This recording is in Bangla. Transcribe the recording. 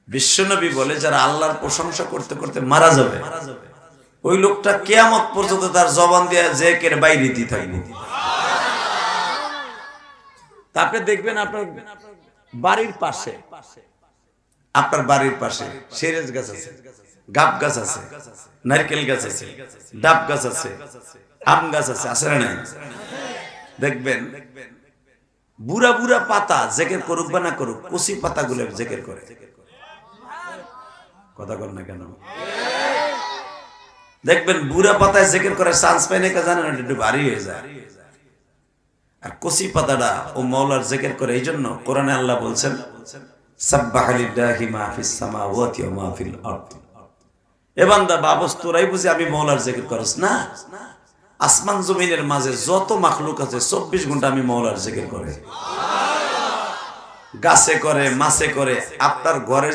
বিশ্বনবী বলে যারা আল্লাহর প্রশংসা করতে করতে মারা যাবে ওই লোকটা কিয়ামত পর্যন্ত তার জবান দিয়ে জিকির বাইরে দিতে থাকবে। আপনি দেখবেন আপনার বাড়ির পাশে, আপনার বাড়ির পাশে সেরেজ গাছ আছে, গাব গাছ আছে, নারকেল গাছ আছে, ডাব গাছ আছে, আম গাছ আছে, আছে না নাই? দেখবেন বুড়া বুড়া পাতা জিকির করুক বা না করুক, কচি পাতাগুলো জিকির করে। কথা বল না কেন? দেখবেন বুড়া পাতায় জিকির করে চান্স পায় না, জানেন একটু ভারী হয়ে যায়। আর কচি পাতাটা ও মাওলার জিকির করে। এই জন্য কোরআনে আল্লাহ বলছেন সাব্বাহা লিল্লাহি মা ফিস সামাওয়াতি ওয়া মা ফিল আরদ। এ বান্দা বাবস তোরাই বুঝি আমি মাওলার জিকির করস না? আসমান জমিনের মাঝে যত মাখলুক আছে 24 ঘন্টা আমি মাওলার জিকির করে। গাছে করে, মাছে করে, আপনার ঘরের